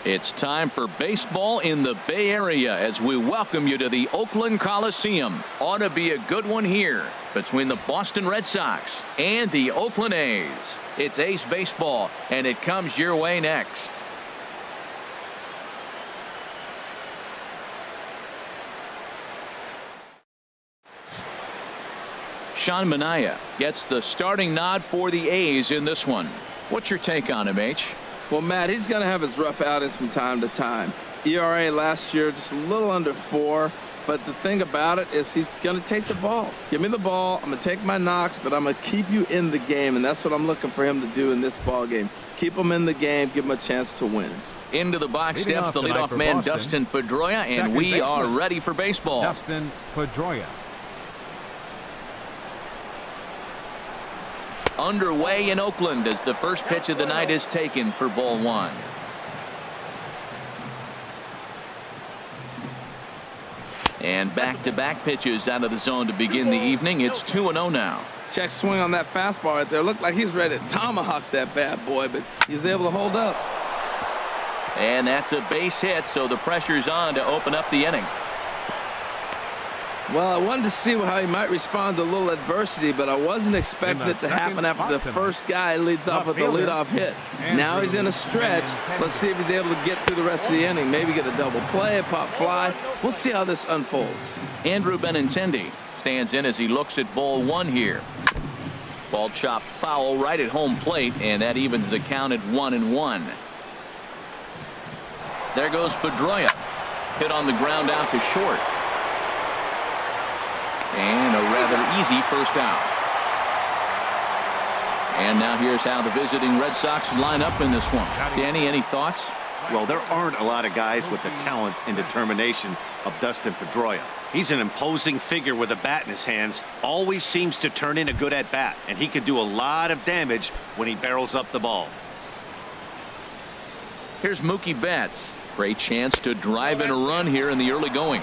It's time for baseball in the Bay Area as we welcome you to the Oakland Coliseum. Ought to be a good one here between the Boston Red Sox and the Oakland A's. It's Ace Baseball, and it comes your way next. Sean Manaea gets the starting nod for the A's in this one. What's your take on him, H? Well, Matt, he's going to have his rough outings from time to time. ERA last year just a little under 4. But the thing about it is he's going to take the ball. Give me the ball. I'm going to take my knocks, but I'm going to keep you in the game. And that's what I'm looking for him to do in this ball game. Keep him in the game. Give him a chance to win. Into the box steps the leadoff man, Dustin Pedroia, and we are ready for baseball. Dustin Pedroia. Underway in Oakland as the first pitch of the night is taken for ball 1. And back-to-back pitches out of the zone to begin the evening. It's 2-0 now. Check swing on that fastball right there. Looked like he's ready to tomahawk that bad boy, but he was able to hold up. And that's a base hit, so the pressure's on to open up the inning. Well, I wanted to see how he might respond to a little adversity, but I wasn't expecting it to happen after the first guy leads off with a leadoff hit. Now he's in a stretch. Let's see if he's able to get through the rest of the inning. Maybe get a double play, a pop fly. We'll see how this unfolds. Andrew Benintendi stands in as he looks at ball 1 here. Ball chopped foul right at home plate, and that evens the count at 1-1. There goes Pedroia. Hit on the ground out to short. And a rather easy first out. And now here's how the visiting Red Sox line up in this one. Danny, any thoughts? Well, there aren't a lot of guys with the talent and determination of Dustin Pedroia. He's an imposing figure with a bat in his hands. Always seems to turn in a good at-bat. And he can do a lot of damage when he barrels up the ball. Here's Mookie Betts. Great chance to drive in a run here in the early going.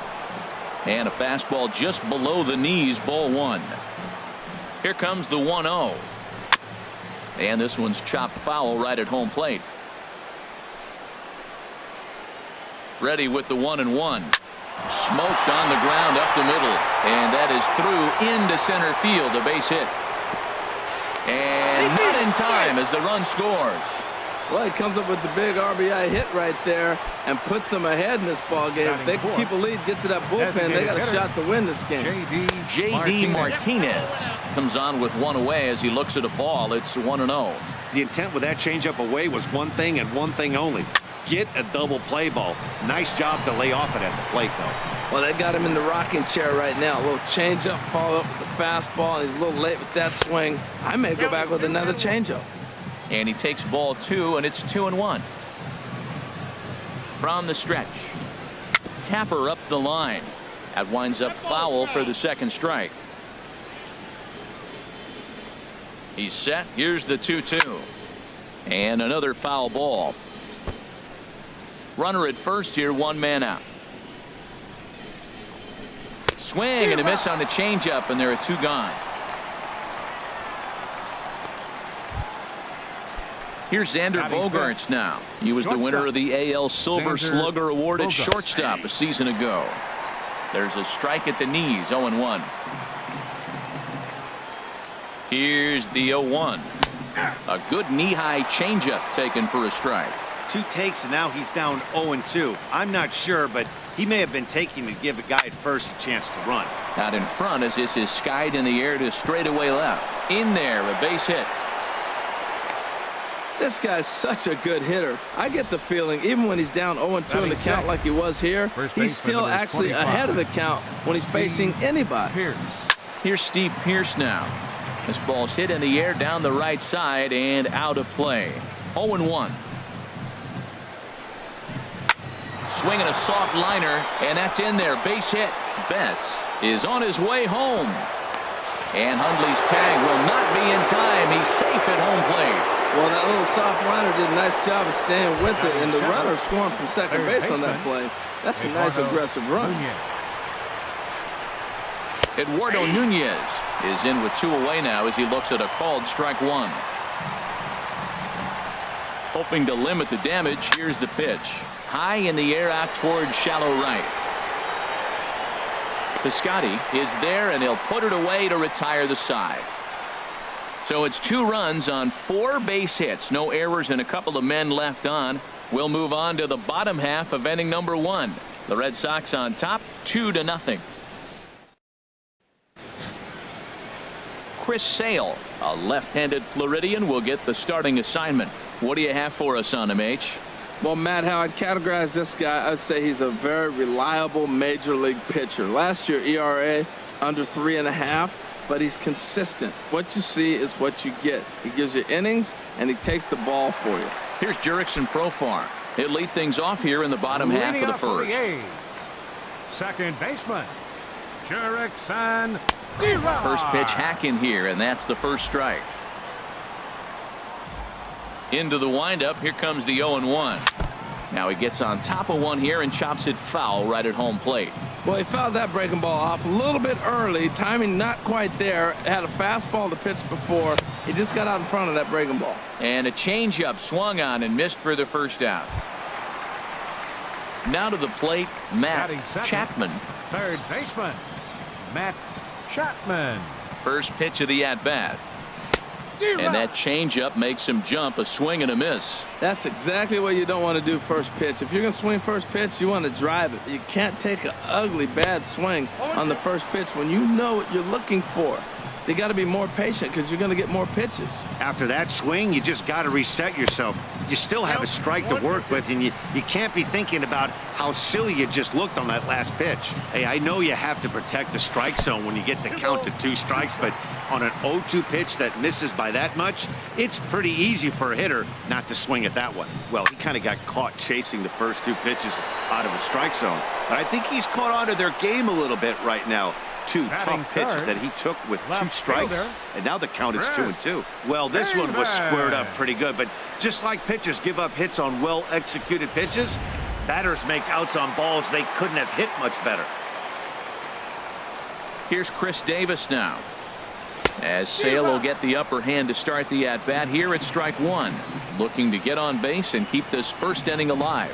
And a fastball just below the knees, ball 1. Here comes the 1-0. And this one's chopped foul right at home plate. Ready with the 1-1. Smoked on the ground up the middle. And that is through into center field, a base hit. And not in time as the run scores. Well, he comes up with the big RBI hit right there and puts them ahead in this ball game. If they can keep a lead, get to that bullpen, they got a shot to win this game. J.D. Martinez comes on with one away as he looks at a ball. It's 1-0. The intent with that changeup away was one thing and one thing only. Get a double play ball. Nice job to lay off it at the plate, though. Well, they got him in the rocking chair right now. A little changeup, follow up with the fastball, and he's a little late with that swing. I may go back with another changeup. And he takes ball 2, and it's 2-1. From the stretch. Tapper up the line. That winds up foul for the second strike. He's set. Here's the 2-2. And another foul ball. Runner at first here, 1 man out. Swing and a miss on the changeup, and there are 2 gone. Here's Xander Bogaerts now. He was the winner of the AL Silver Slugger Award at shortstop a season ago. There's a strike at the knees, 0-1. Here's the 0-1. A good knee-high changeup taken for a strike. 2 takes, and now he's down 0-2. I'm not sure, but he may have been taking to give a guy at first a chance to run. Out in front as this is skied in the air to straightaway left. In there, a base hit. This guy's such a good hitter. I get the feeling even when he's down 0-2 in the count like he was here, he's still actually ahead of the count when he's facing anybody. Here's Steve Pearce now. This ball's hit in the air down the right side and out of play. 0-1. Swinging a soft liner, and that's in there. Base hit. Betts is on his way home. And Hundley's tag will not be in time. He's safe at home plate. Well, that little soft liner did a nice job of staying with it, and the runner scoring from second base on that play. That's a nice aggressive run. Eduardo Nunez is in with 2 away now as he looks at a called strike 1. Hoping to limit the damage, here's the pitch. High in the air out towards shallow right. Piscotty is there, and he'll put it away to retire the side. So it's 2 runs on 4 base hits. No errors and a couple of men left on. We'll move on to the bottom half of inning number 1. The Red Sox on top 2-0. Chris Sale, a left-handed Floridian, will get the starting assignment. What do you have for us on him, H? Well, Matt, how I'd categorize this guy, I'd say he's a very reliable major league pitcher. Last year, ERA under 3.5, but he's consistent. What you see is what you get. He gives you innings, and he takes the ball for you. Here's Jurickson Profar. He'll lead things off here in the bottom half of the first. Second baseman, Jurickson. First pitch hack in here, and that's the first strike. Into the windup. Here comes the 0-1. Now he gets on top of one here and chops it foul right at home plate. Well, he fouled that breaking ball off a little bit early. Timing not quite there. Had a fastball to pitch before. He just got out in front of that breaking ball. And a changeup swung on and missed for the first out. Now to the plate, Matt Chapman. Third baseman, Matt Chapman. First pitch of the at-bat. And that changeup makes him jump. A swing and a miss. That's exactly what you don't want to do first pitch. If you're going to swing first pitch, you want to drive it. You can't take an ugly, bad swing on the first pitch when you know what you're looking for. You got to be more patient because you're going to get more pitches. After that swing, you just got to reset yourself. You still have a strike to work with, and you can't be thinking about how silly you just looked on that last pitch. Hey, I know you have to protect the strike zone when you get the count to 2 strikes, but on an 0-2 pitch that misses by that much, it's pretty easy for a hitter not to swing at that one. Well, he kind of got caught chasing the first 2 pitches out of the strike zone, but I think he's caught on to their game a little bit right now. 2 tough pitches that he took with 2 strikes, and now the count is 2-2. Well, this one was squared up pretty good, but just like pitchers give up hits on well-executed pitches, batters make outs on balls they couldn't have hit much better. Here's Chris Davis now, as Sale will get the upper hand to start the at-bat here at strike 1, looking to get on base and keep this first inning alive.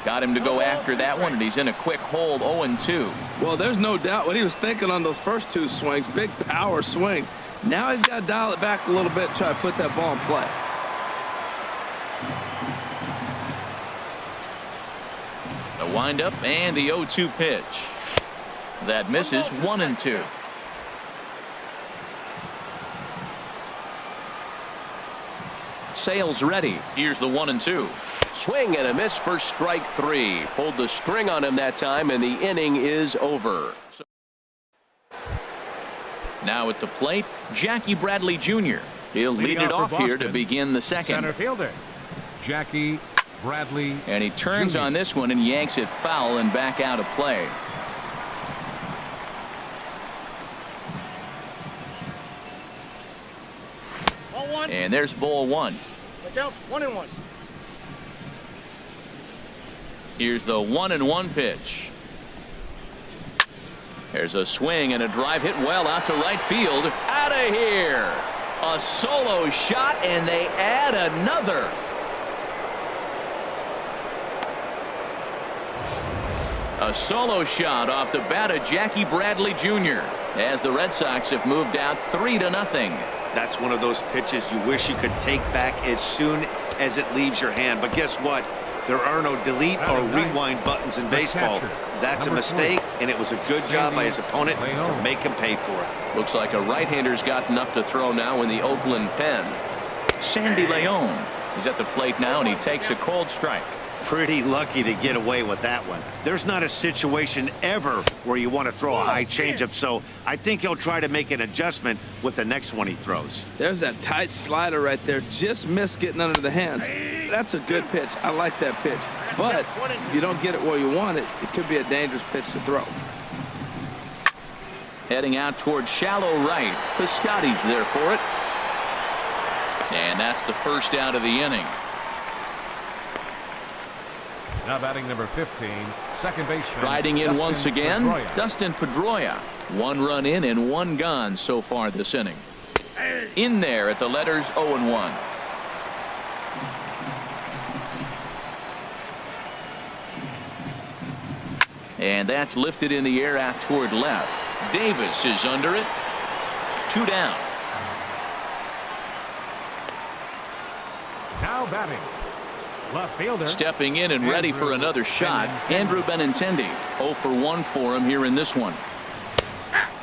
Got him to go after that one, and he's in a quick hold. 0-2. Well, there's no doubt what he was thinking on those first 2 swings. Big power swings. Now he's got to dial it back a little bit, try to put that ball in play. The windup and the 0-2 pitch. That misses. 1-2. Sale's ready. Here's the 1-2. Swing and a miss for strike 3. Pulled the string on him that time, and the inning is over. Now at the plate, Jackie Bradley Jr. He'll lead it off here to begin the second. Center fielder, Jackie Bradley. And he turns Jr. on this one and yanks it foul and back out of play. And there's ball 1. Watch out, 1-1. Here's the 1-1 pitch. There's a swing and a drive hit well out to right field. Out of here. A solo shot, and they add another. A solo shot off the bat of Jackie Bradley Jr. as the Red Sox have moved out 3-0. That's one of those pitches you wish you could take back as soon as it leaves your hand. But guess what? There are no delete or rewind buttons in baseball. That's a mistake, and it was a good job by his opponent to make him pay for it. Looks like a right-hander's gotten up to throw now in the Oakland pen. Sandy Leon is at the plate now, and he takes a cold strike. Pretty lucky to get away with that one. There's not a situation ever where you want to throw a high changeup, so I think he'll try to make an adjustment with the next one he throws. There's that tight slider right there. Just missed getting under the hands. That's a good pitch. I like that pitch. But if you don't get it where you want it, it could be a dangerous pitch to throw. Heading out towards shallow right. Piscotty's there for it. And that's the first out of the inning. Now batting number 15, second baseman. Riding in once again, Pedroia. Dustin Pedroia. 1 run in and 1 gone so far this inning. In there at the letters 0-1. And that's lifted in the air out toward left. Davis is under it. 2 down. Now batting. Left fielder. Stepping in and ready for another shot, Andrew Benintendi. 0 for 1 for him here in this one.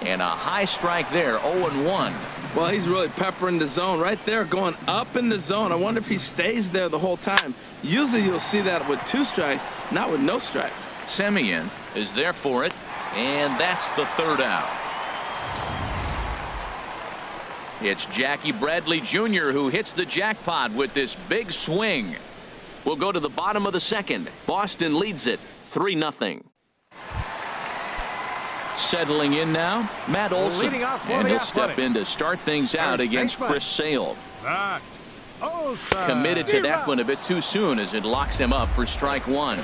And a high strike there, 0-1. Well, he's really peppering the zone right there, going up in the zone. I wonder if he stays there the whole time. Usually you'll see that with 2 strikes, not with no strikes. Semien is there for it, and that's the 3rd out. It's Jackie Bradley Jr. who hits the jackpot with this big swing. We'll go to the bottom of the 2nd. Boston leads it 3-0. Settling in now, Matt Olson, and he'll step in to start things out against Chris Sale. Committed to that one a bit too soon as it locks him up for strike 1.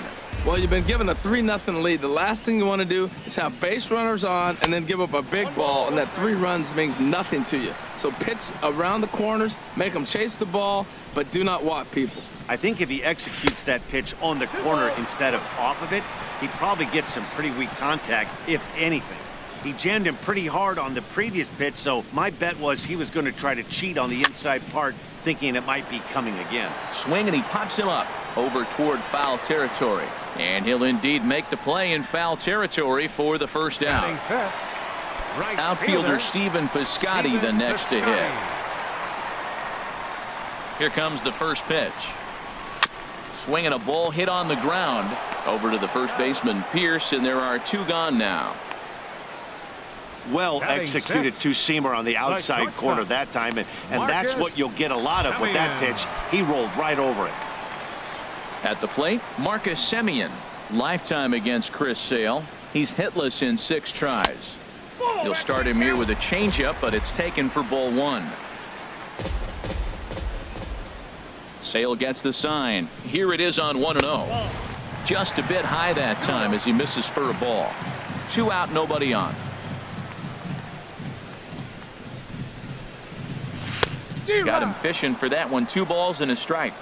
Well, you've been given a 3-0 lead. The last thing you want to do is have base runners on and then give up a big ball, and that 3 runs means nothing to you. So pitch around the corners, make them chase the ball, but do not walk people. I think if he executes that pitch on the corner instead of off of it, he probably gets some pretty weak contact, if anything. He jammed him pretty hard on the previous pitch, so my bet was he was going to try to cheat on the inside part, thinking it might be coming again. Swing, and he pops him up over toward foul territory. And he'll indeed make the play in foul territory for the 1st out. Outfielder Stephen Piscotty the next to hit. Here comes the first pitch. Swinging a ball hit on the ground over to the first baseman Pierce, and there are 2 gone now. Well executed 2-seamer on the outside corner that time, and that's what you'll get a lot of with that pitch. He rolled right over it. At the plate, Marcus Semien. Lifetime against Chris Sale. He's hitless in 6 tries. He'll start him here with a changeup, but it's taken for ball 1. Sale gets the sign. Here it is on 1-0. Just a bit high that time as he misses for a ball. 2 out, nobody on. Got him fishing for that one. 2 balls and a strike.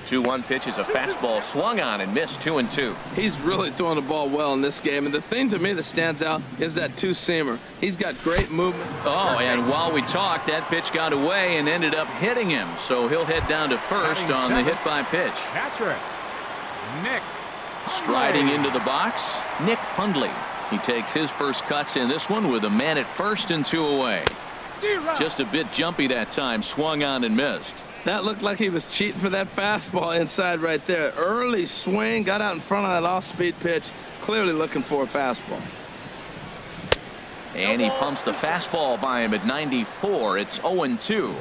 Two-one pitch is a fastball swung on and missed. 2-2. He's really throwing the ball well in this game, and the thing to me that stands out is that 2-seamer. He's got great movement. Oh, and while we talked, that pitch got away and ended up hitting him, so he'll head down to first on the hit by pitch. Catcher, Nick. Striding into the box, Nick Hundley. He takes his first cuts in this one with a man at first and 2 away. Just a bit jumpy that time, swung on and missed. That looked like he was cheating for that fastball inside right there. Early swing, got out in front of that off-speed pitch, clearly looking for a fastball. And he pumps the fastball by him at 94. It's 0-2.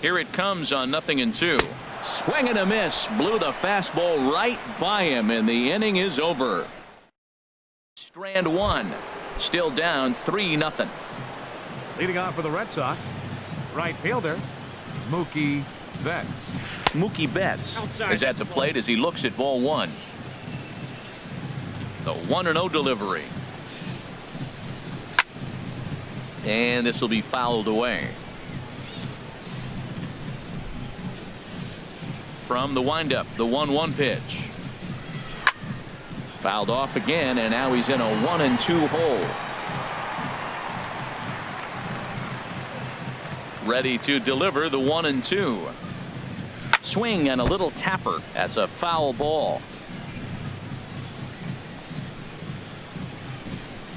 Here it comes on 0-2. Swing and a miss. Blew the fastball right by him, and the inning is over. Strand 1. Still down 3-0. Leading off for the Red Sox, right fielder Mookie Betts. Mookie Betts is at the plate as he looks at ball 1. The 1-0 delivery. And this will be fouled away. From the windup, the 1-1 pitch. Fouled off again, and now he's in a 1-2 hole. Ready to deliver the 1-2. Swing and a little tapper. That's a foul ball.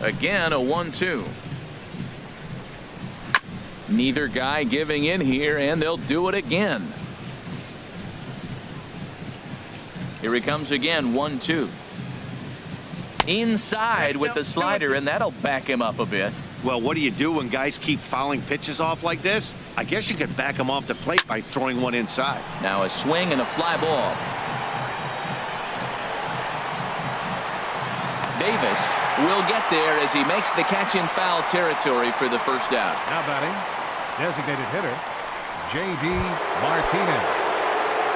Again, a 1-2. Neither guy giving in here, and they'll do it again. Here he comes again, 1-2. Inside with the slider, and that'll back him up a bit. Well, what do you do when guys keep fouling pitches off like this? I guess you could back them off the plate by throwing one inside. Now a swing and a fly ball. Davis will get there as he makes the catch in foul territory for the first out. Now batting, designated hitter J.D. Martinez.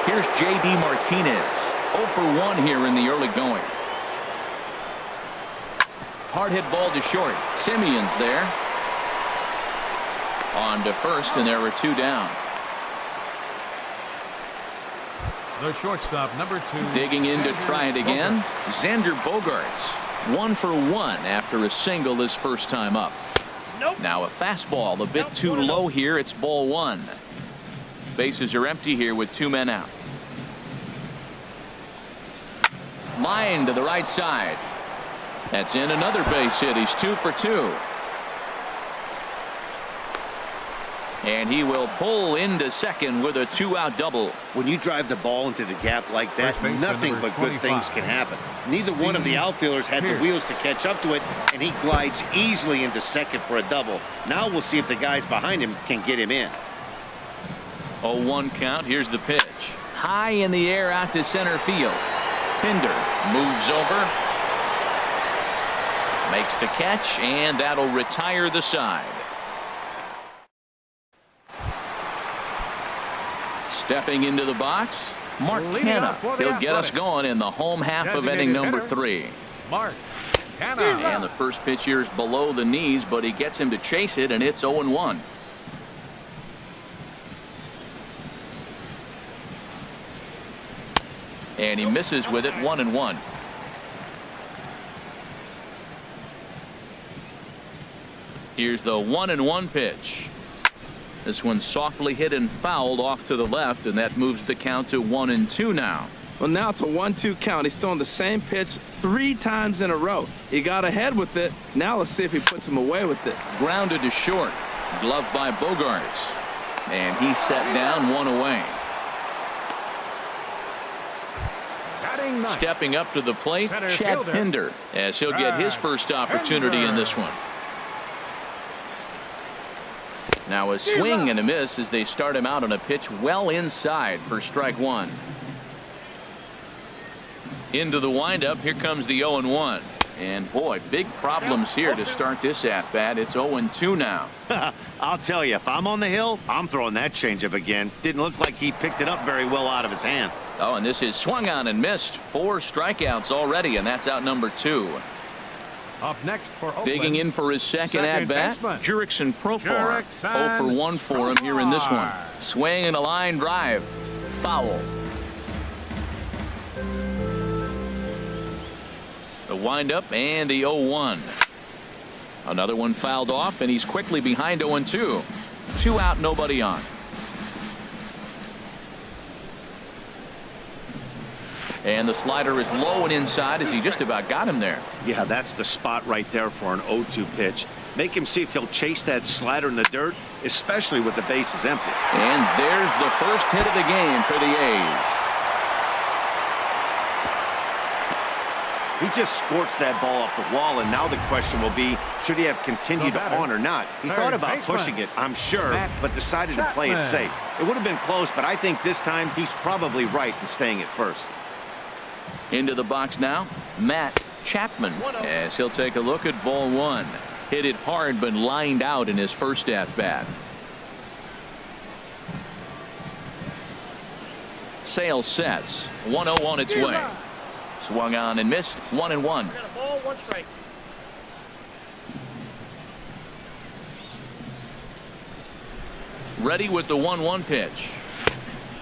Here's J.D. Martinez. 0 for 1 here in the early going. Hard hit ball to short. Simeon's there. On to first, and there were 2 down. The shortstop, number 2. Digging in to try it again. Xander Bogaerts. 1 for 1 after a single his first time up. Now a fastball a bit too low here. It's ball 1. Bases are empty here with 2 men out. Line to the right side. That's in another base hit. He's 2 for 2. And he will pull into second with a 2-out double. When you drive the ball into the gap like that, First baseman, nothing number but good 25. things can happen. Neither one of the outfielders had the wheels to catch up to it, and he glides easily into second for a double. Now we'll see if the guys behind him can get him in. 0-1 count. Here's the pitch. High in the air out to center field. Pinder moves over. Makes the catch, and that'll retire the side. Stepping into the box, Mark Hanna. He'll get us going in the home half of inning number 3. Mark Hanna. And the first pitch here is below the knees, but he gets him to chase it, and it's 0-1. And he misses with it. 1-1. Here's the 1-1 pitch. This one softly hit and fouled off to the left, and that moves the count to 1-2 now. Well, now it's a 1-2 count. He's throwing the same pitch 3 times in a row. He got ahead with it. Now let's see if he puts him away with it. Grounded to short. Gloved by Bogaerts. And he's set down 1 away. Batting ninth. Stepping up to the plate, Center Chad fielder. Pinder, as he'll get his first opportunity in this one. Now a swing and a miss as they start him out on a pitch well inside for strike 1. Into the windup. Here comes the 0-1. And boy, big problems here to start this at bat. It's 0-2 now. I'll tell you, if I'm on the hill, I'm throwing that changeup again. Didn't look like he picked it up very well out of his hand. Oh, and this is swung on and missed. 4 strikeouts already, and that's out number 2. Up next for Oakland. Digging in for his second at bat, baseman. Jurickson Profar. Jurickson 0 for 1 for him here in this one. Profar. Swing and a line drive. Foul. The windup and the 0-1. Another one fouled off, and he's quickly behind 0-2. 2 out, nobody on. And the slider is low and inside as he just about got him there. Yeah, that's the spot right there for an 0-2 pitch. Make him see if he'll chase that slider in the dirt, especially with the bases empty. And there's the first hit of the game for the A's. He just squirts that ball off the wall, and now the question will be, should he have continued The batter, on or not? He third thought about baseman, pushing it, I'm sure, Matt but decided to play it Chapman. safe. It would have been close, but I think this time he's probably right in staying at first. Into the box now, Matt Chapman, as he'll take a look at ball 1. Hit it hard, but lined out in his first at bat. Sales sets. 1-0 on its way. Swung on and missed. 1-1. Got a ball, 1 strike. Ready with the 1-1 pitch.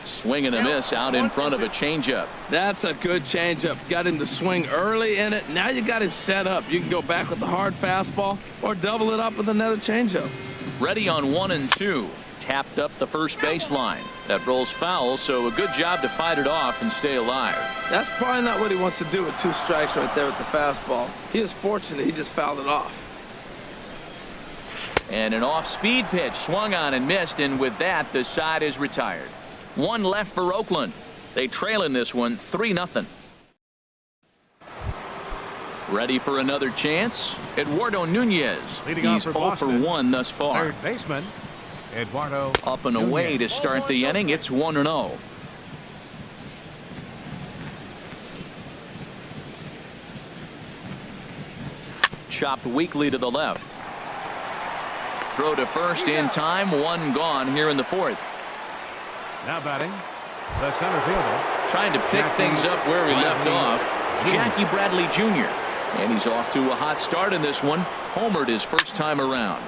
Swing and a miss out in front of a changeup. That's a good changeup. Got him to swing early in it. Now you got him set up. You can go back with the hard fastball or double it up with another changeup. Ready on 1-2. Tapped up the first baseline. That rolls foul, so a good job to fight it off and stay alive. That's probably not what he wants to do with 2 strikes right there with the fastball. He was fortunate he just fouled it off. And an off-speed pitch swung on and missed, and with that, the side is retired. 1 left for Oakland. They trail in this one 3-0. Ready for another chance? Eduardo Nunez. Leading off He's for 0 for Boston. 1 thus far. Third baseman, Eduardo. Up and away to start the inning. It's 1-0. Chopped weakly to the left. Throw to first in time. 1 gone here in the 4th. Now batting, the center fielder. Trying to pick things up where we left off. Jackie Bradley Jr. And he's off to a hot start in this one. Homered his first time around.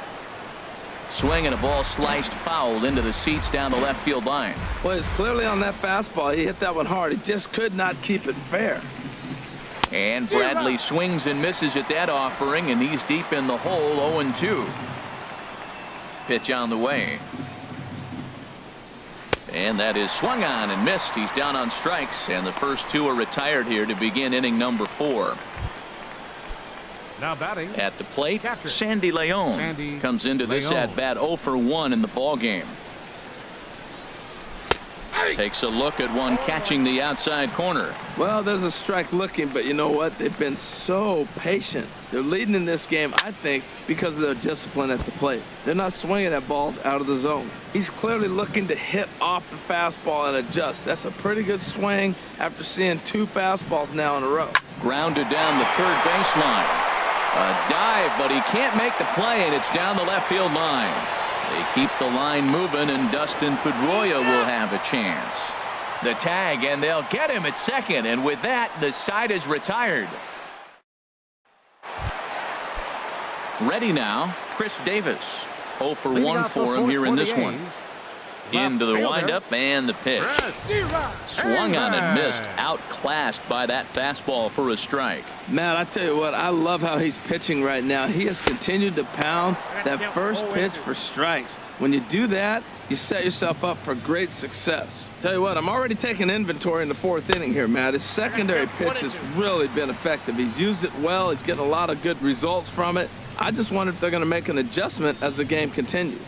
Swing and a ball sliced foul into the seats down the left field line. Well, it's clearly on that fastball. He hit that one hard. He just could not keep it fair. And Bradley swings and misses at that offering, and he's deep in the hole, 0-2. Pitch on the way. And that is swung on and missed. He's down on strikes, and the first two are retired here to begin inning number 4. Now batting At the plate, catcher, Sandy Leon Sandy comes into this Leon. at bat 0 for 1 in the ball game. Takes a look at one catching the outside corner. Well, there's a strike looking, but you know what? They've been so patient. They're leading in this game, I think, because of their discipline at the plate. They're not swinging at balls out of the zone. He's clearly looking to hit off the fastball and adjust. That's a pretty good swing after seeing 2 fastballs now in a row. Grounded down the third baseline. A dive, but he can't make the play, and it's down the left field line. They keep the line moving, and Dustin Pedroia will have a chance. The tag, and they'll get him at second, and with that, the side is retired. Ready now, Chris Davis. 0 for 1 for him here in this one. Into the windup and the pitch. Swung on and missed. Outclassed by that fastball for a strike. Matt, I tell you what, I love how he's pitching right now. He has continued to pound that first pitch for strikes. When you do that, you set yourself up for great success. Tell you what, I'm already taking inventory in the 4th inning here, Matt. His secondary pitch has really been effective. He's used it well. He's getting a lot of good results from it. I just wonder if they're going to make an adjustment as the game continues.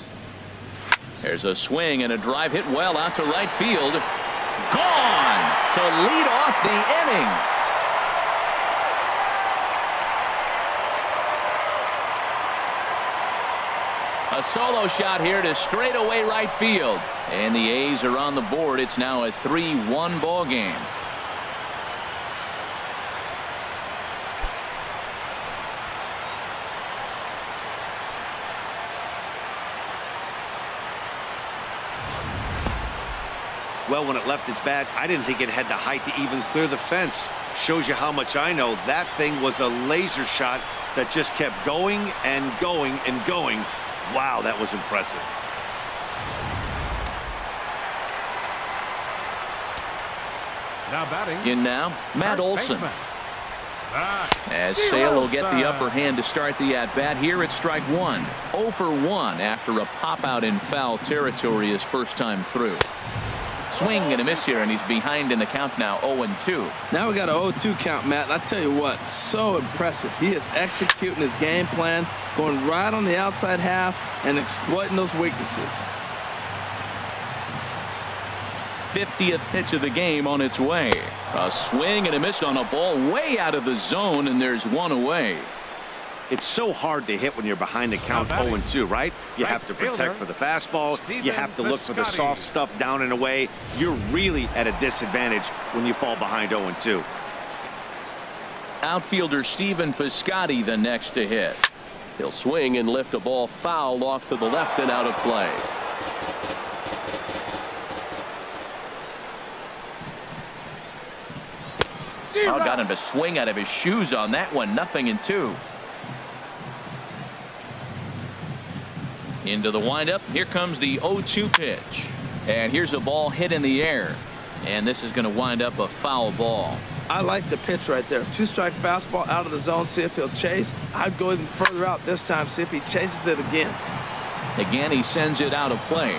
There's a swing and a drive hit well out to right field. Gone to lead off the inning. A solo shot here to straightaway right field. And the A's are on the board. It's now a 3-1 ball game. Well, when it left its bat, I didn't think it had the height to even clear the fence. Shows you how much I know. That thing was a laser shot that just kept going and going and going. Wow, that was impressive. Now batting In now, Matt first Olson. baseman. As Sale will get the upper hand to start the at-bat here at strike 1. 0 for 1 after a pop-out in foul territory his first time through. Swing and a miss here, and he's behind in the count now, 0-2. Now we got an 0-2 count, Matt, and I tell you what, so impressive. He is executing his game plan, going right on the outside half and exploiting those weaknesses. 50th pitch of the game on its way. A swing and a miss on a ball way out of the zone, and there's one away. It's so hard to hit when you're behind the count 0-2, right? You have to protect for the fastball. You have to look for the soft stuff down and away. You're really at a disadvantage when you fall behind 0-2. Outfielder Stephen Piscotty the next to hit. He'll swing and lift a ball foul off to the left and out of play. Oh, got him to swing out of his shoes on that one. 0-2. Into the windup. Here comes the 0-2 pitch. And here's a ball hit in the air. And this is going to wind up a foul ball. I like the pitch right there. 2-strike fastball out of the zone. See if he'll chase. I'd go even further out this time. See if he chases it again. Again, he sends it out of play.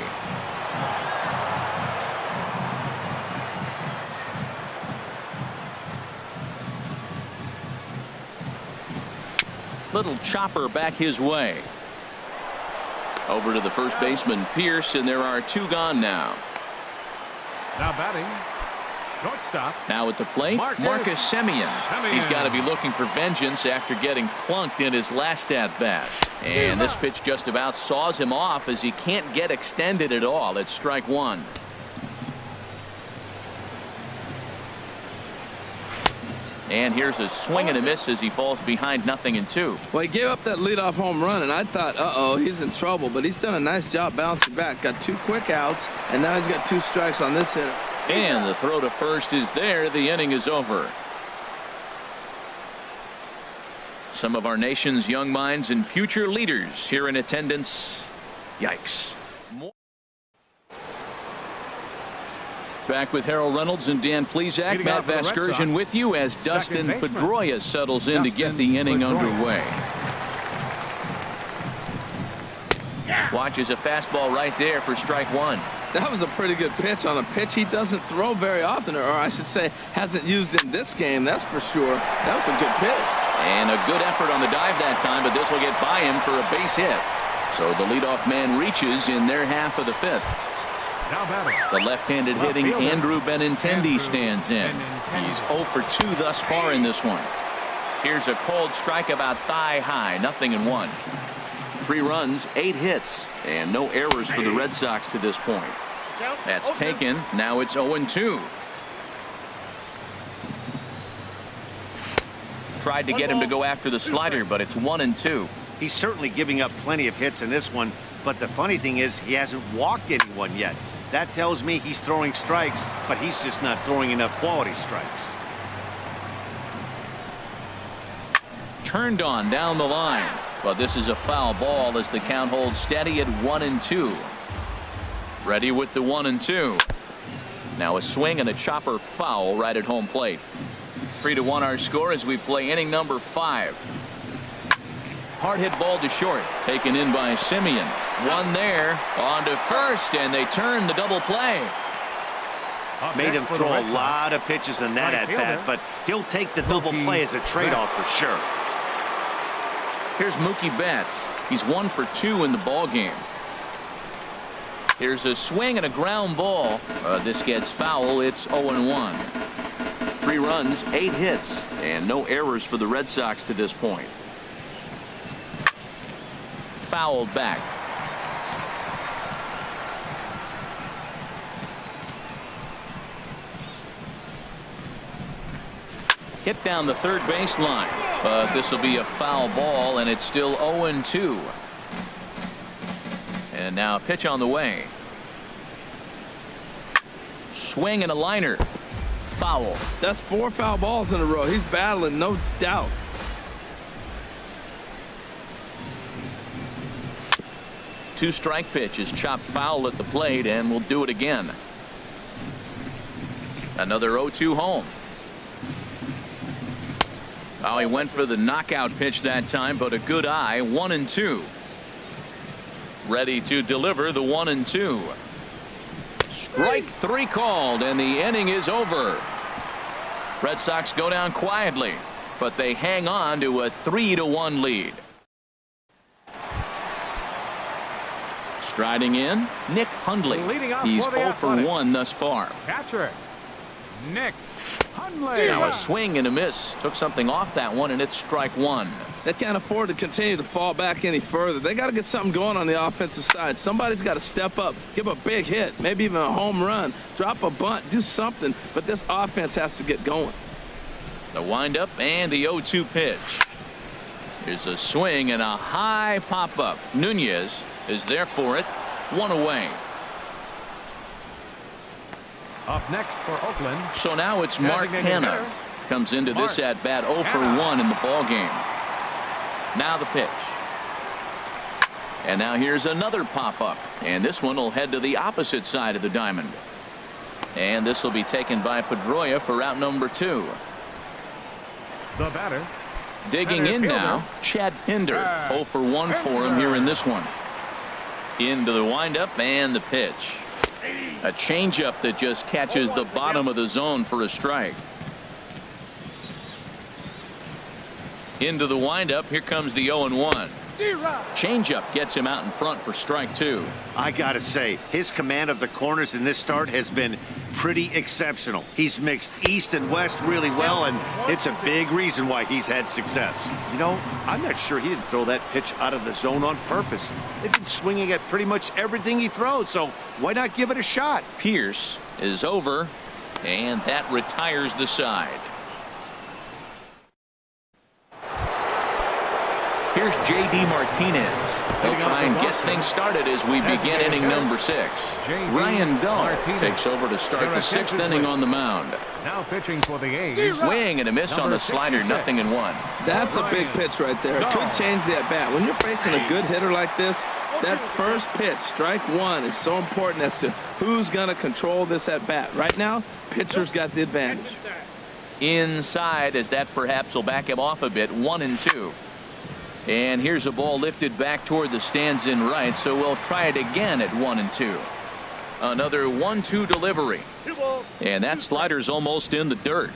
Little chopper back his way. Over to the first baseman, Pierce, and there are 2 gone now. Now batting shortstop. Now at the plate, Marcus Semien. He's got to be looking for vengeance after getting plunked in his last at-bat. And this pitch just about saws him off as he can't get extended at all. It's strike 1. And here's a swing and a miss as he falls behind 0-2. Well, he gave up that leadoff home run, and I thought, uh-oh, he's in trouble. But he's done a nice job bouncing back. Got 2 quick outs, and now he's got 2 strikes on this hitter. And the throw to first is there. The inning is over. Some of our nation's young minds and future leaders here in attendance. Yikes. Back with Harold Reynolds and Dan Plesac. Matt Vasgersian with you as Dustin Pedroia settles in to get the inning underway. Watches a fastball right there for strike one. That was a pretty good pitch on a pitch he doesn't throw very often, or I should say hasn't used in this game, that's for sure. That was a good pitch. And a good effort on the dive that time, but this will get by him for a base hit. So the leadoff man reaches in their half of the fifth. Now batting. The left-handed hitting Andrew Benintendi stands in. He's 0 for 2 thus far in this one. Here's a cold strike about thigh high, 0-1. 3 runs, 8 hits, and no errors for the Red Sox to this point. That's taken. Now it's 0-2. Tried to get him to go after the slider, but it's 1-2. He's certainly giving up plenty of hits in this one, but the funny thing is he hasn't walked anyone yet. That tells me he's throwing strikes, but he's just not throwing enough quality strikes. Turned on down the line, but this is a foul ball as the count holds steady at 1-2. Ready with the 1-2. Now a swing and a chopper foul right at home plate. 3-1 our score as we play inning number 5. Hard hit ball to short, taken in by Simeon. One there, on to first, and they turn the double play. Made him throw a lot of pitches in that at bat, but he'll take the double play as a trade-off for sure. Here's Mookie Betts. He's 1 for 2 in the ball game. Here's a swing and a ground ball. This gets foul. It's 0-1. 3 runs, 8 hits, and no errors for the Red Sox to this point. Fouled back. Hit down the third baseline, but this will be a foul ball, and it's still 0-2. And now a pitch on the way. Swing and a liner. Foul. That's 4 foul balls in a row. He's battling, no doubt. Two-strike pitch is chopped foul at the plate, and we'll do it again. Another 0-2 home. Oh, he went for the knockout pitch that time, but a good eye. 1-2. Ready to deliver the 1-2. Strike 3 called, and the inning is over. Red Sox go down quietly, but they hang on to a 3-1 lead. Striding in, Nick Hundley. He's 0 for 1 thus far. Catcher, Nick Hundley. Now a swing and a miss. Took something off that one, and it's strike 1. They can't afford to continue to fall back any further. They got to get something going on the offensive side. Somebody's got to step up, give a big hit, maybe even a home run, drop a bunt, do something. But this offense has to get going. The windup and the 0-2 pitch. Here's a swing and a high pop-up. Nunez is there for it. 1 away. Up next for Oakland. So now it's Mark Hanna. Comes into this at bat 0 for 1 in the ball game. Now the pitch. And now here's another pop-up. And this one will head to the opposite side of the diamond. And this will be taken by Pedroia for out number 2. The batter. Digging in now, Chad Pinder. 0 for 1 for him here in this one. Into the windup and the pitch. A changeup that just catches the bottom of the zone for a strike. Into the windup. Here comes the 0-1. Changeup gets him out in front for strike 2. I gotta say, his command of the corners in this start has been pretty exceptional. He's mixed east and west really well, and it's a big reason why he's had success. You know, I'm not sure he didn't throw that pitch out of the zone on purpose. They've been swinging at pretty much everything he throws, so why not give it a shot? Pierce is over, and that retires the side. Here's J.D. Martinez. He'll try and get things started as we begin inning number 6. Ryan Dull takes over to start the 6th inning on the mound. Now pitching for the A's. Swing and a miss on the slider, 0-1. That's a big pitch right there. It could change the at-bat. When you're facing a good hitter like this, that first pitch, strike one, is so important as to who's going to control this at-bat. Right now, pitcher's got the advantage. Inside, as that perhaps will back him off a bit, 1-2. And here's a ball lifted back toward the stands in right, so we'll try it again at 1-2. Another 1-2 delivery. And that slider's almost in the dirt.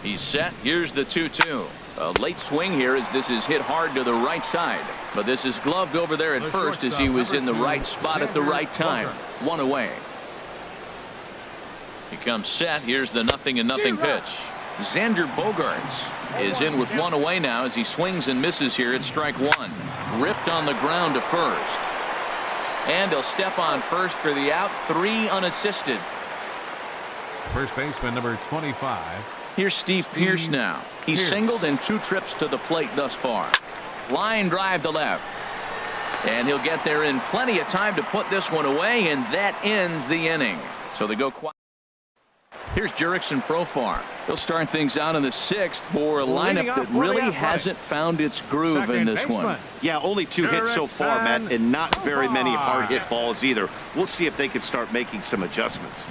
He's set. Here's the 2-2. A late swing here as this is hit hard to the right side. But this is gloved over there at first as he was in the right spot at the right time. 1 away. He comes set. Here's the 0-0 pitch. Xander Bogaerts is in with 1 away now as he swings and misses here at strike 1. Ripped on the ground to first. And he'll step on first for the out. 3 unassisted. First baseman number 25. Here's Steve Pearce now. He's singled in 2 trips to the plate thus far. Line drive to left. And he'll get there in plenty of time to put this one away, and that ends the inning. So they go quiet. Here's Jurickson Profar. He'll start things out in the 6th for a lineup that really hasn't found its groove in this one. Yeah, only 2 hits so far, Matt, and not very many hard hit balls either. We'll see if they can start making some adjustments.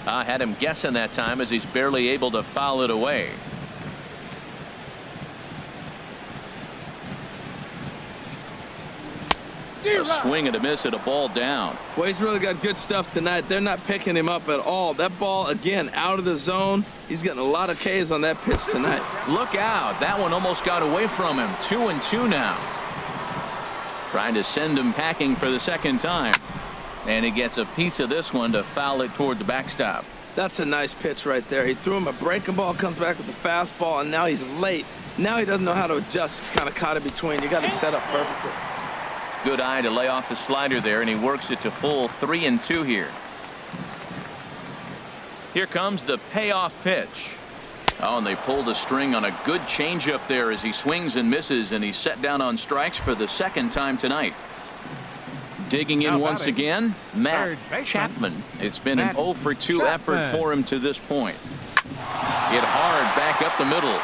I had him guessing that time as he's barely able to foul it away. A swing and a miss at a ball down. Well, he's really got good stuff tonight. They're not picking him up at all. That ball, again, out of the zone. He's getting a lot of Ks on that pitch tonight. Look out. That one almost got away from him. 2-2 now. Trying to send him packing for the 2nd time. And he gets a piece of this one to foul it toward the backstop. That's a nice pitch right there. He threw him a breaking ball, comes back with the fastball, and now he's late. Now he doesn't know how to adjust. He's kind of caught in between. You got him set up perfectly. Good eye to lay off the slider there, and he works it to full 3-2 here. Here comes the payoff pitch. Oh, and they pulled the string on a good changeup there as he swings and misses, and he's set down on strikes for the 2nd time tonight. Digging in once again, Matt Chapman. It's been an 0-for-2 effort for him to this point. Hit hard back up the middle.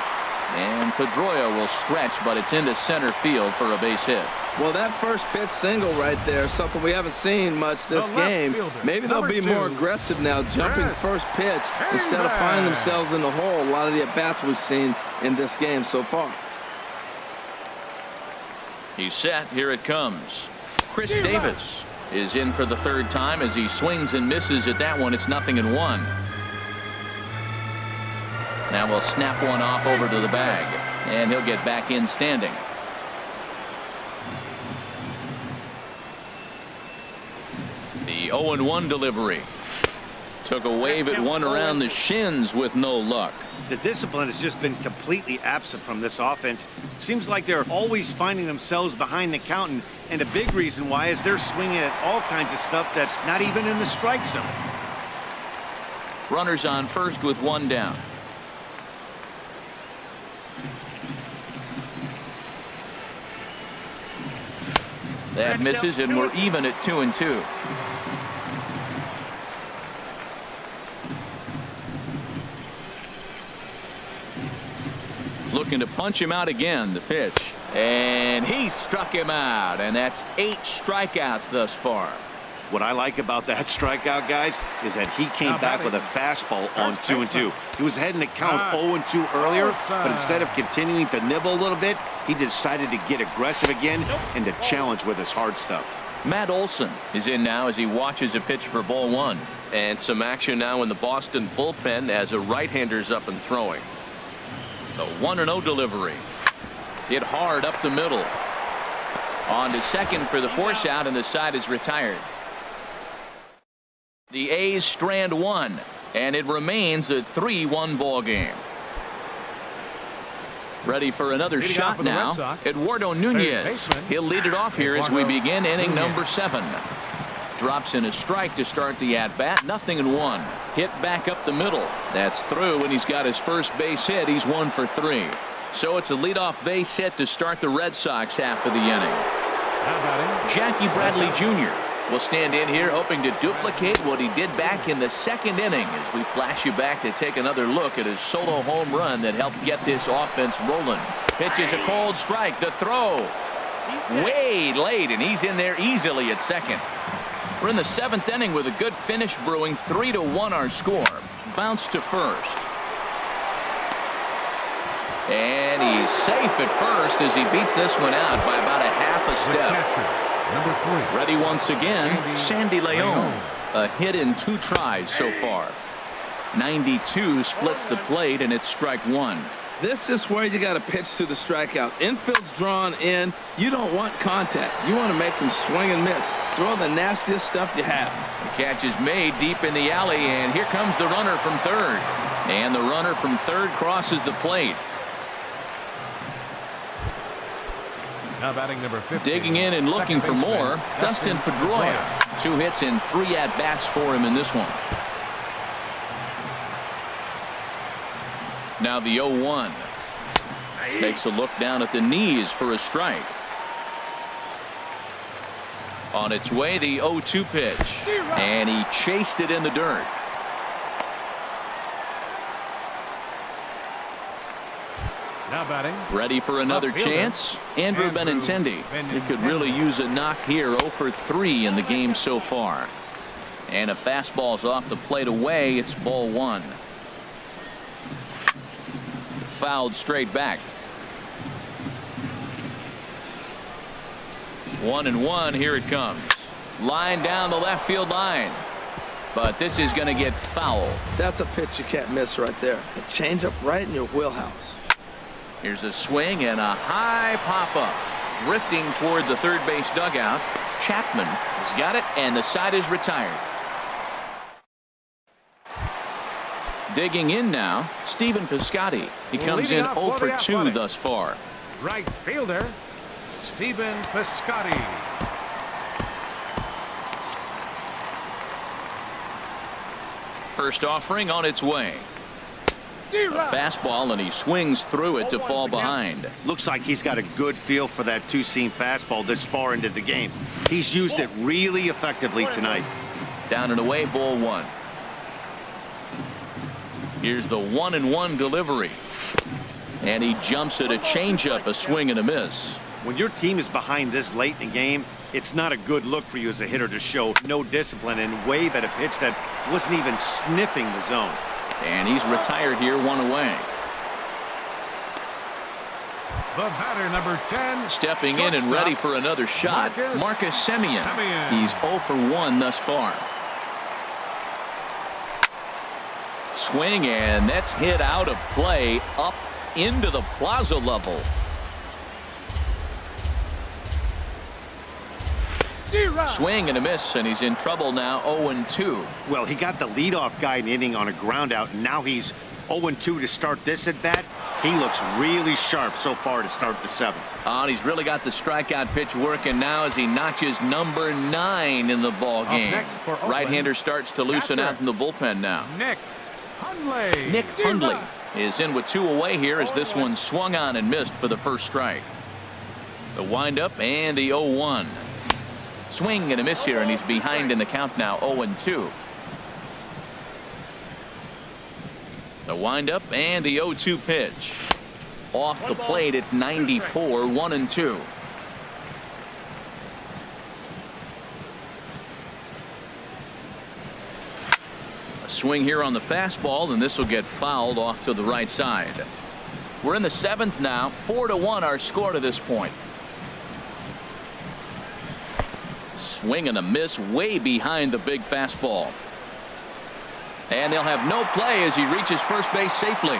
And Pedroia will stretch, but it's into center field for a base hit. Well, that first pitch single right there is something we haven't seen much this game. Maybe they'll be more aggressive now, jumping the first pitch instead of finding themselves in the hole. A lot of the at-bats we've seen in this game so far. He's set. Here it comes. Chris Davis is in for the 3rd time as he swings and misses at that one. It's 0-1. Now we'll snap one off over to the bag, and he'll get back in standing. The 0-1 delivery. Took a wave at one around the shins with no luck. The discipline has just been completely absent from this offense. Seems like they're always finding themselves behind the count, and a big reason why is they're swinging at all kinds of stuff that's not even in the strike zone. Runners on first with 1 down. That misses, and we're even at 2-2. Looking to punch him out again. The pitch, and he struck him out, and that's 8 strikeouts thus far. What I like about that strikeout, guys, is that he came back with a fastball on 2-2. He was heading to count 0-2 earlier, but instead of continuing to nibble a little bit, he decided to get aggressive again and to challenge with his hard stuff. Matt Olson is in now as he watches a pitch for ball 1. And some action now in the Boston bullpen as a right-hander's up and throwing. The 1-0 delivery. Hit hard up the middle. On to second for the force out, and the side is retired. The A's strand 1, and it remains a 3-1 ball game. Ready for another shot now. Eduardo Nunez. He'll lead it off here as we begin inning number 7. Drops in a strike to start the at-bat. 0-1. Hit back up the middle. That's through, and he's got his first base hit. He's 1 for 3. So it's a leadoff base hit to start the Red Sox half of the inning. Jackie Bradley Jr. will stand in here hoping to duplicate what he did back in the second inning as we flash you back to take another look at his solo home run that helped get this offense rolling. Pitches a cold strike. The throw way late, and he's in there easily at second. We're in the 7th inning with a good finish brewing. 3-1 our score. Bounce to first. And he's safe at first as he beats this one out by about a half a step. Number 3. Ready once again, Sandy Leon. A hit in 2 tries so far. 92 splits the plate, and it's strike 1. This is where you got to pitch to the strikeout. Infield's drawn in. You don't want contact. You want to make him swing and miss. Throw the nastiest stuff you have. The catch is made deep in the alley, and here comes the runner from third. And the runner from third crosses the plate. Now batting number 50. Digging in and looking for more, Dustin Pedroia. 2 hits and 3 at-bats for him in this one. Now the 0-1. Takes a look down at the knees for a strike. On its way, the 0-2 pitch. And he chased it in the dirt. Now batting. Ready for another chance? Andrew Benintendi. He could really use a knock here. 0 for 3 in the game so far. And a fastball's off the plate away. It's ball 1. Fouled straight back. 1-1. Here it comes. Line down the left field line. But this is going to get foul. That's a pitch you can't miss right there. A changeup right in your wheelhouse. Here's a swing and a high pop-up. Drifting toward the third base dugout. Chapman has got it, and the side is retired. Digging in now, Stephen Piscotty. He comes in 0 for 2 thus far. Right fielder, Stephen Piscotty. First offering on its way. A fastball, and he swings through it to fall behind. Looks like he's got a good feel for that 2-seam fastball this far into the game. He's used it really effectively tonight. Down and away, ball 1. Here's the 1-1 delivery. And he jumps at a changeup, a swing and a miss. When your team is behind this late in the game, it's not a good look for you as a hitter to show no discipline and wave at a pitch that wasn't even sniffing the zone. And he's retired here, 1 away. The batter, number 10. Stepping in and ready for another shot, Marcus Semien. He's 0 for 1 thus far. Swing, and that's hit out of play up into the plaza level. Swing and a miss, and he's in trouble now. 0-2. Well, he got the leadoff guy in the inning on a ground out, and now he's 0-2 to start this at bat. He looks really sharp so far to start the 7th. And he's really got the strikeout pitch working now as he notches number 9 in the ball game. Right-hander starts to loosen out in the bullpen now. Nick Hundley. Nick Hundley is in with 2 away here as this one swung on and missed for the first strike. The windup and the 0-1. Swing and a miss here, and he's behind in the count now. 0-2. The windup and the 0-2 pitch. Off the plate at 94. 1-2. A swing here on the fastball, and this will get fouled off to the right side. We're in the 7th now. 4-1 our score to this point. Swing and a miss way behind the big fastball. And they'll have no play as he reaches first base safely.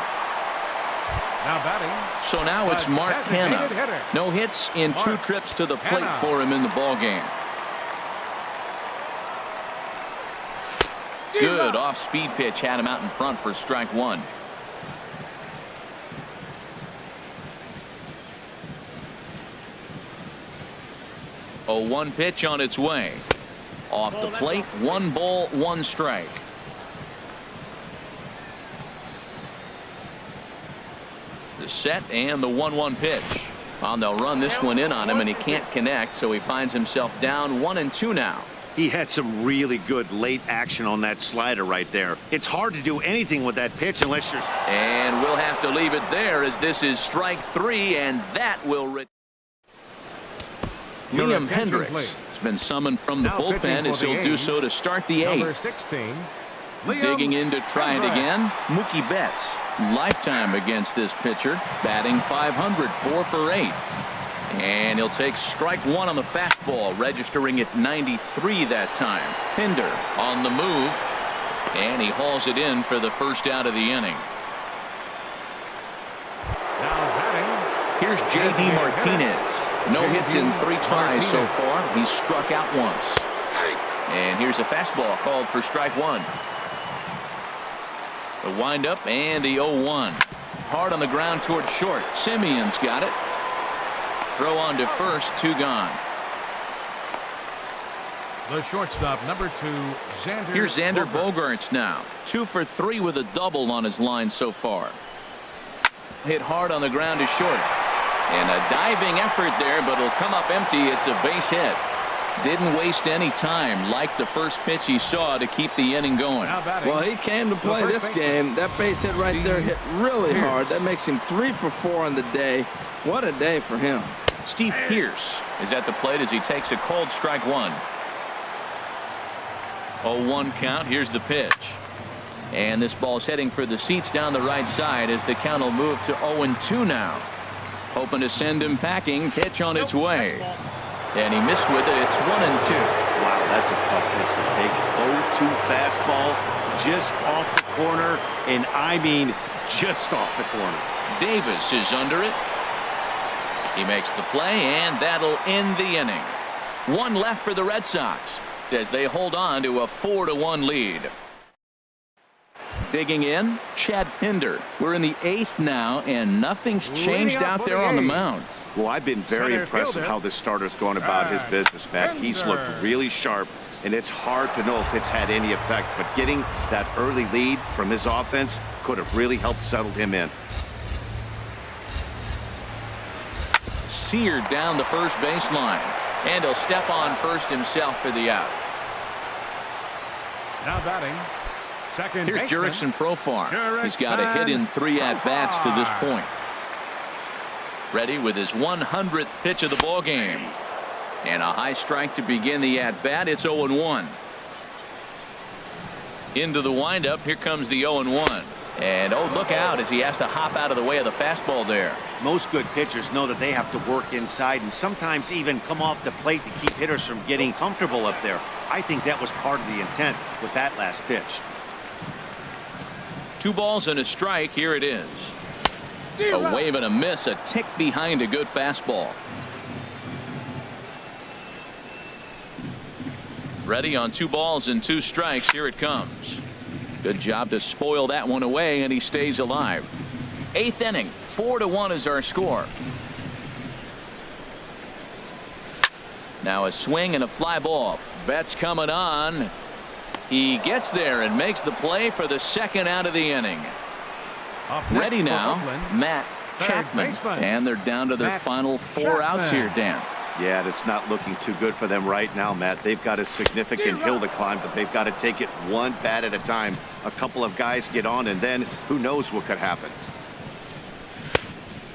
Now batting. So now it's Mark Hanna. No hits in 2 trips to the plate for him in the ball game. Good off-speed pitch had him out in front for strike 1. A 1 pitch on its way. Off the plate, 1 ball, 1 strike. The set and the 1-1 pitch. Well, they'll run this one in on him, and he can't connect, so he finds himself down 1-2 now. He had some really good late action on that slider right there. It's hard to do anything with that pitch unless you're... And we'll have to leave it there, as this is strike 3, and that will... Liam Hendricks has been summoned from the bullpen, as he'll do so to start the 8th. Number 16. Digging in to try it again, Mookie Betts. Lifetime against this pitcher, batting .500, 4 for 8. And he'll take strike 1 on the fastball, registering at 93 that time. Pinder on the move, and he hauls it in for the first out of the inning. Now batting. Here's J.D. Martinez. No hits in 3 tries so far. He's struck out once. And here's a fastball called for strike 1. The windup and the 0-1. Hard on the ground toward short. Simeon's got it. Throw on to first, 2 gone. The shortstop, number 2, Xander. Here's Xander Bogaerts now. 2 for 3 with a double on his line so far. Hit hard on the ground to short. And a diving effort there, but it'll come up empty. It's a base hit. Didn't waste any time, like the first pitch he saw, to keep the inning going. Well, he came to play this game. That base hit right there hit really hard. That makes him 3 for 4 on the day. What a day for him. Steve Pearce is at the plate as he takes a cold strike 1. 0-1 count. Here's the pitch. And this ball's heading for the seats down the right side as the count will move to 0-2 now. Hoping to send him packing. Pitch on its way. And he missed with it. It's 1-2. Wow, that's a tough pitch to take. 0-2 fastball just off the corner, and I mean just off the corner. Davis is under it. He makes the play, and that'll end the inning. 1 left for the Red Sox as they hold on to a 4-1 lead. Digging in, Chad Pinder. We're in the 8th now, and nothing's changed out there on the mound. Well, I've been very impressed with how this starter's going about his business, Matt. He's looked really sharp, and it's hard to know if it's had any effect, but getting that early lead from his offense could have really helped settle him in. Seared down the first baseline, and he'll step on first himself for the out. Now batting. Second Here's baseman. Jurickson Profar. He's got a hit in 3 at-bats to this point. Ready with his 100th pitch of the ball game. And a high strike to begin the at-bat. It's 0-1. Into the windup. Here comes the 0-1. And oh, look out as he has to hop out of the way of the fastball there. Most good pitchers know that they have to work inside and sometimes even come off the plate to keep hitters from getting comfortable up there. I think that was part of the intent with that last pitch. 2 balls and a strike. Here it is. A wave and a miss, a tick behind a good fastball. Ready on 2 balls and 2 strikes. Here it comes. Good job to spoil that one away, and he stays alive. 8th inning, 4-1 is our score. Now a swing and a fly ball. Betts coming on. He gets there and makes the play for the 2nd out of the inning. Ready now, Matt Chapman. And they're down to their final 4 outs here, Dan. Yeah, it's not looking too good for them right now, Matt. They've got a significant hill to climb, but they've got to take it 1 bat at a time. A couple of guys get on, and then who knows what could happen.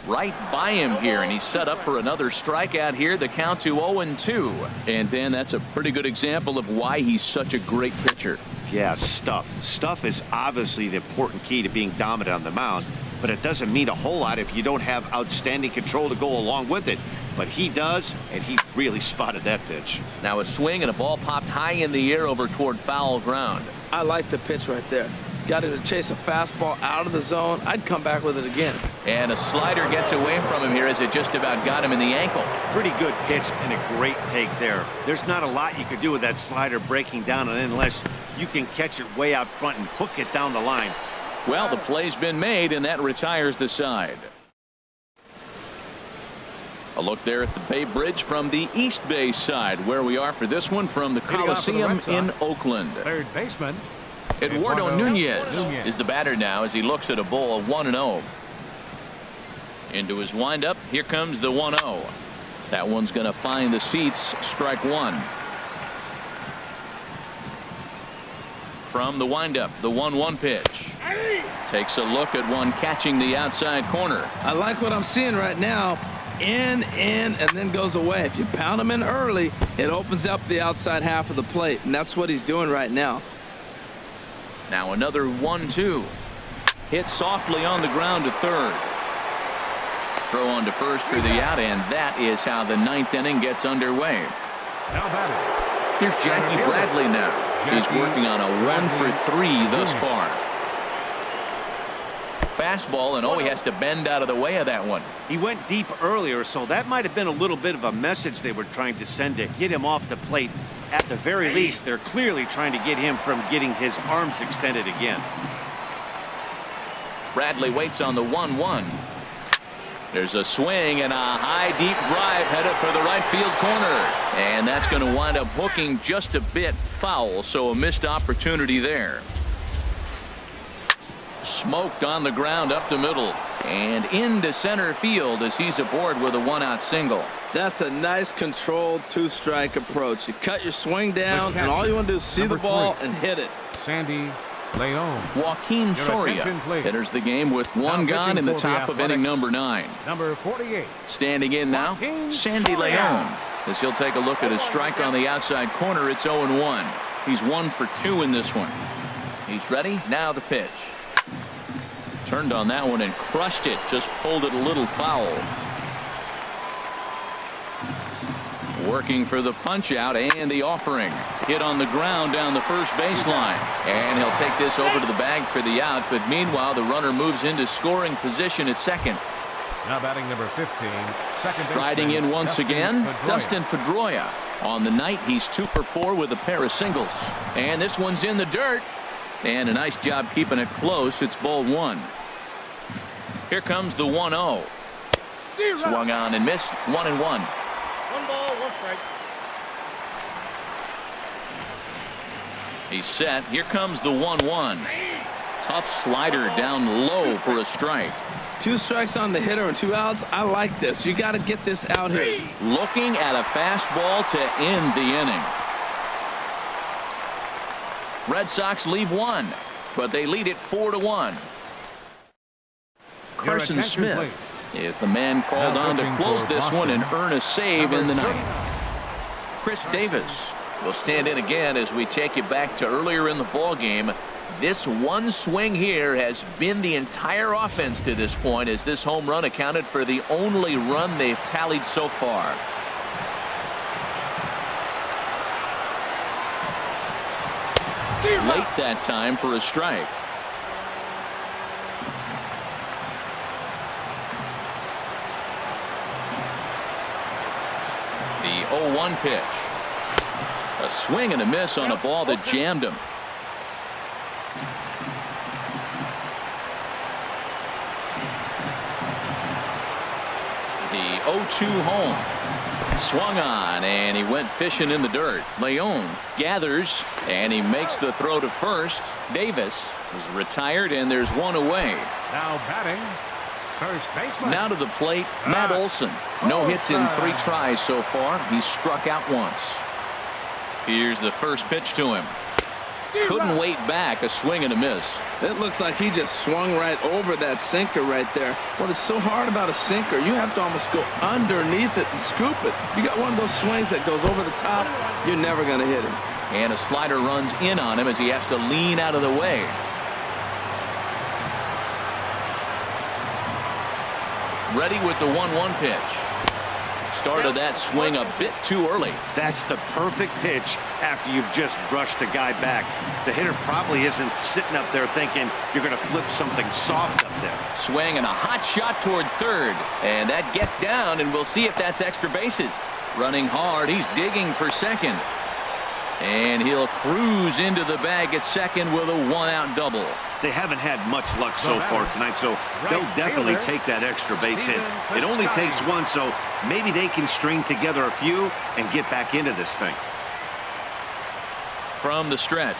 Right by him here, and he's set up for another strikeout here. The count to 0-2. And Dan, that's a pretty good example of why he's such a great pitcher. Yeah, stuff. Stuff is obviously the important key to being dominant on the mound, but it doesn't mean a whole lot if you don't have outstanding control to go along with it. But he does, and he really spotted that pitch. Now a swing and a ball popped high in the air over toward foul ground. I like the pitch right there. Got him to chase a fastball out of the zone. I'd come back with it again. And a slider gets away from him here as it just about got him in the ankle. Pretty good pitch and a great take there. There's not a lot you could do with that slider breaking down, and unless you can catch it way out front and hook it down the line. Well, the play's been made, and that retires the side. A look there at the Bay Bridge from the East Bay side, where we are for this one from the Coliseum in Oakland. Third baseman. Eduardo Nunez is the batter now as he looks at a ball of 1-0. Into his windup. Here comes the 1-0. That one's going to find the seats. Strike one. From the windup, the 1-1 pitch. Takes a look at one catching the outside corner. I like what I'm seeing right now. In, and then goes away. If you pound him in early, it opens up the outside half of the plate, and that's what he's doing right now. Now another 1-2. Hit softly on the ground to third. Throw on to first for the out, and that is how the ninth inning gets underway. Now batting. Here's Jackie Bradley now. He's working on a 1-for-3 thus far. Fastball, and he has to bend out of the way of that one. He went deep earlier, so that might have been a little bit of a message they were trying to send to get him off the plate. At the very least, they're clearly trying to get him from getting his arms extended again. Bradley waits on the 1-1. There's a swing and a high deep drive headed for the right field corner, and that's going to wind up hooking just a bit foul, so a missed opportunity there. Smoked on the ground up the middle and into center field as he's aboard with a 1-out single. That's a nice controlled two-strike approach. You cut your swing down, and all you want to do is see the ball and hit it. Sandy Leon. Joaquin Soria enters the game with one gone in the top of inning number 9. Number 48. Standing in now, Sandy Leon, as he'll take a look at his strike on the outside corner. It's 0-1. He's 1 for 2 in this one. He's ready. Now the pitch. Turned on that one and crushed it. Just pulled it a little foul. Working for the punch out and the offering. Hit on the ground down the first baseline. And he'll take this over to the bag for the out. But meanwhile, the runner moves into scoring position at second. Now batting number 15. Second Riding in once again, Dustin Pedroia. On the night, he's 2 for 4 with a pair of singles. And this one's in the dirt. And a nice job keeping it close. It's ball 1. Here comes the 1-0. Swung on and missed. 1-1. 1 ball, 1 strike. He's set. Here comes the 1-1. Tough slider down low for a strike. 2 strikes on the hitter and 2 outs. I like this. You got to get this out here. Looking at a fastball to end the inning. Red Sox leave 1, but they lead it 4-1. Carson Smith is the man called on to close this one and earn a save in the ninth. Chris Davis will stand in again as we take you back to earlier in the ball game. This one swing here has been the entire offense to this point, as this home run accounted for the only run they've tallied so far. Late that time for a strike. The 0-1 pitch. A swing and a miss on a ball that jammed him. The 0-2 home. Swung on, and he went fishing in the dirt. Leon gathers, and he makes the throw to first. Davis is retired, and there's one away. Now batting, first baseman. Now to the plate, Matt Olson. No hits in 3 tries so far. He's struck out once. Here's the first pitch to him. Couldn't wait back. A swing and a miss. It looks like he just swung right over that sinker right there. What is so hard about a sinker, you have to almost go underneath it and scoop it. You got one of those swings that goes over the top, you're never going to hit him. And a slider runs in on him as he has to lean out of the way. Ready with the 1-1 pitch. Started that swing a bit too early. That's the perfect pitch after you've just brushed a guy back. The hitter probably isn't sitting up there thinking you're going to flip something soft up there. Swing and a hot shot toward third. And that gets down, and we'll see if that's extra bases. Running hard, he's digging for second. And he'll cruise into the bag at second with a 1-out double. They haven't had much luck so far tonight, so they'll definitely take that extra base hit. It only takes one, so maybe they can string together a few and get back into this thing. From the stretch,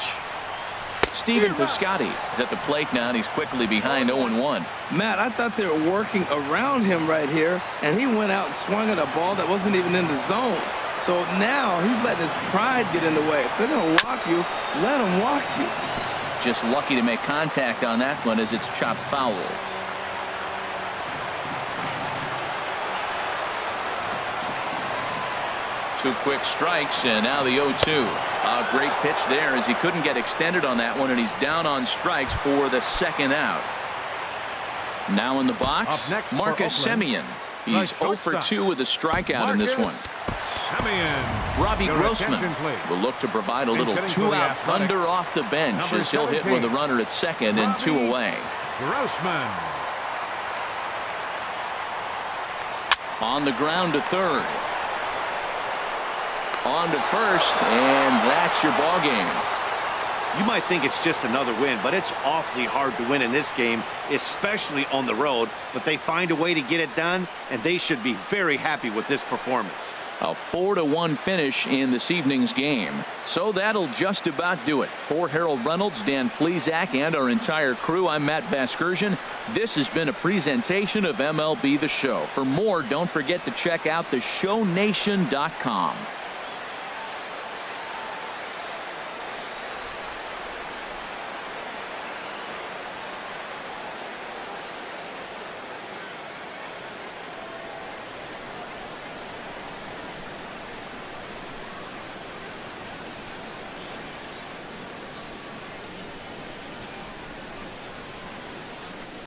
Stephen Piscotty is at the plate now, and he's quickly behind 0-1. Matt, I thought they were working around him right here, and he went out and swung at a ball that wasn't even in the zone. So now he's letting his pride get in the way. If they're going to walk you, let them walk you. Just lucky to make contact on that one as it's chopped foul. Two quick strikes, and now the 0-2. A great pitch there as he couldn't get extended on that one, and he's down on strikes for the second out. Now in the box, Marcus Semien. He's 0 for 2 with a strikeout in this one. Robbie Grossman will look to provide a little two-out thunder off the bench as he'll hit with a runner at second and 2 away. Grossman. On the ground to third. On to first, and that's your ball game. You might think it's just another win, but it's awfully hard to win in this game, especially on the road. But they find a way to get it done, and they should be very happy with this performance. A 4-1 finish in this evening's game. So that'll just about do it. For Harold Reynolds, Dan Plesac, and our entire crew, I'm Matt Vasgersian. This has been a presentation of MLB The Show. For more, don't forget to check out theshownation.com.